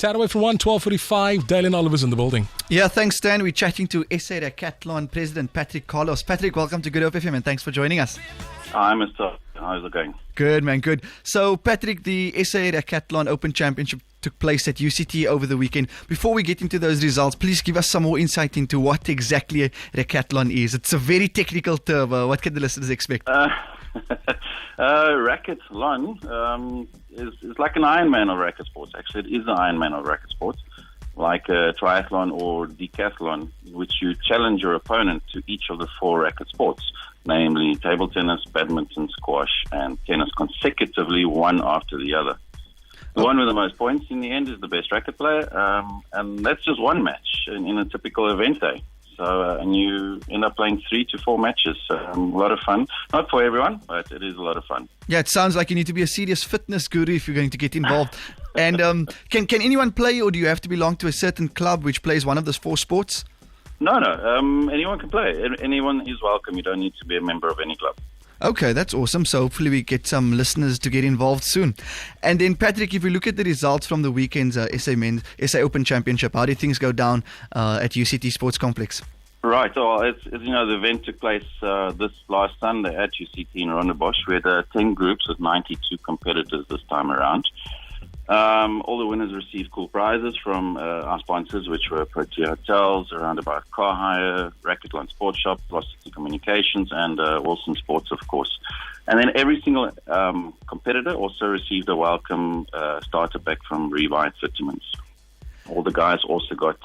Tad away from 12:45. Dalin Oliver's in the building. Yeah, thanks, Stan. We're chatting to SA Racketlon President Patrick Carlos. Patrick, welcome to Good Hope FM and thanks for joining us. Hi, Mr. How's it going? Good, man, good. So, Patrick, the SA Racketlon Open Championship took place at UCT over the weekend. Before we get into those results, please give us some more insight into what exactly a Racketlon is. It's a very technical term. What can the listeners expect? Racketlon is like an Ironman of racket sports. Actually, it is an Ironman of racket sports, like a triathlon or decathlon, in which you challenge your opponent to each of the four racket sports, namely table tennis, badminton, squash, and tennis, consecutively, one after the other. The one with the most points in the end is the best racket player, and that's just one match in a typical event day. So, and you end up playing 3 to 4 matches. A lot of fun. Not for everyone, but it is a lot of fun. Yeah, it sounds like you need to be a serious fitness guru if you're going to get involved. And can anyone play, or do you have to belong to a certain club which plays one of those 4 sports? No. Anyone can play. Anyone is welcome. You don't need to be a member of any club. Okay, that's awesome. So hopefully we get some listeners to get involved soon. And then, Patrick, if we look at the results from the weekend's SA Open Championship, how did things go down at UCT Sports Complex? Right. Well, as you know, the event took place this last Sunday at UCT in Rondebosch. We had 10 groups with 92 competitors this time around. All the winners received cool prizes from our sponsors, which were Protea Hotels, Roundabout Car Hire, Racketlon Sports Shop, Velocity Communications, and Wilson Sports, of course. And then every single competitor also received a welcome starter pack from Revive Vitamins. All the guys also got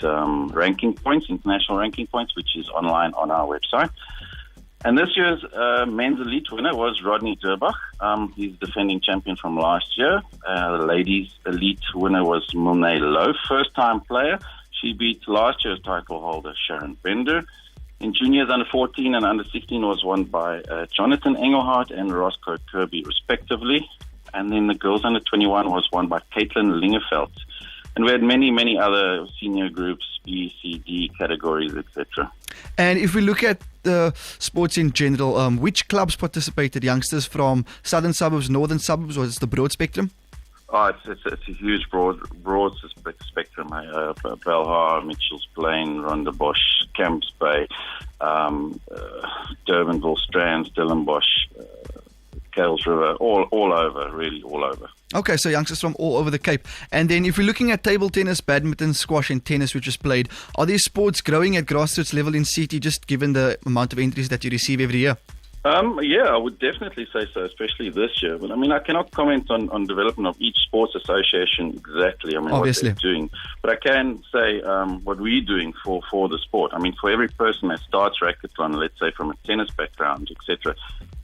ranking points, international ranking points, which is online on our website. And this year's men's elite winner was Rodney Durbach. He's defending champion from last year. The ladies' elite winner was Monet Lowe, first-time player. She beat last year's title holder Sharon Bender. In juniors, under 14 and under 16 was won by Jonathan Engelhardt and Roscoe Kirby, respectively. And then the girls under 21 was won by Caitlin Lingefeld. And we had many, many other senior groups, B, C, D categories, etc. And if we look at the sports in general, which clubs participated? Youngsters from southern suburbs, northern suburbs, or is it the broad spectrum? Oh, it's a huge broad spectrum. Belhar, Mitchell's Plain, Rondebosch, Camps Bay, Durbanville, Strands, Stellenbosch, Kales River, all over, really all over. Okay, so youngsters from all over the Cape. And then if we're looking at table tennis, badminton, squash and tennis which is played, are these sports growing at grassroots level in CT just given the amount of entries that you receive every year? Yeah, I would definitely say so, especially this year. But I mean, I cannot comment on development of each sports association exactly. I mean, obviously, what they're doing. But I can say what we're doing for the sport. I mean, for every person that starts Racketlon, let's say from a tennis background, etc.,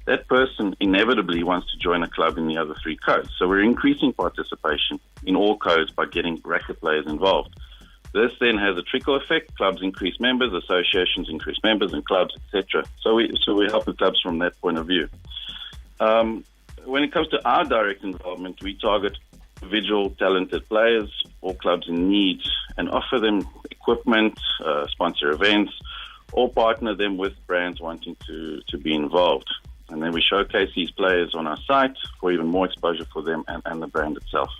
that person inevitably wants to join a club in the other 3 codes. So we're increasing participation in all codes by getting racket players involved. This then has a trickle effect. Clubs increase members, associations increase members, and clubs, etc. So we help the clubs from that point of view. When it comes to our direct involvement, we target individual talented players or clubs in need and offer them equipment, sponsor events, or partner them with brands wanting to be involved. And then we showcase these players on our site for even more exposure for them and the brand itself.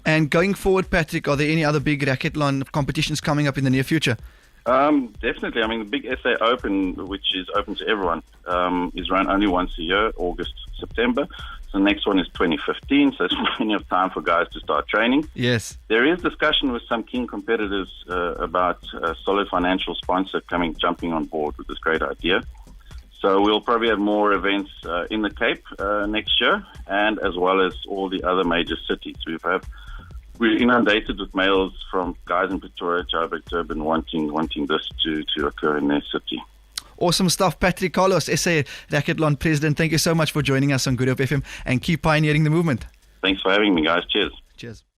And going forward, Patrick, are there any other big Racketlon competitions coming up in the near future? Definitely. I mean, the big SA Open, which is open to everyone, is run only once a year, August, September. So the next one is 2015, so there's plenty of time for guys to start training. Yes. There is discussion with some keen competitors about a solid financial sponsor jumping on board with this great idea. So we'll probably have more events in the Cape next year, and as well as all the other major cities. We're inundated with mails from guys in Pretoria, Joburg, Durban wanting this to occur in their city. Awesome stuff, Patrick Carlos, SA Racketlon President. Thank you so much for joining us on Good Hope FM, and keep pioneering the movement. Thanks for having me, guys. Cheers. Cheers.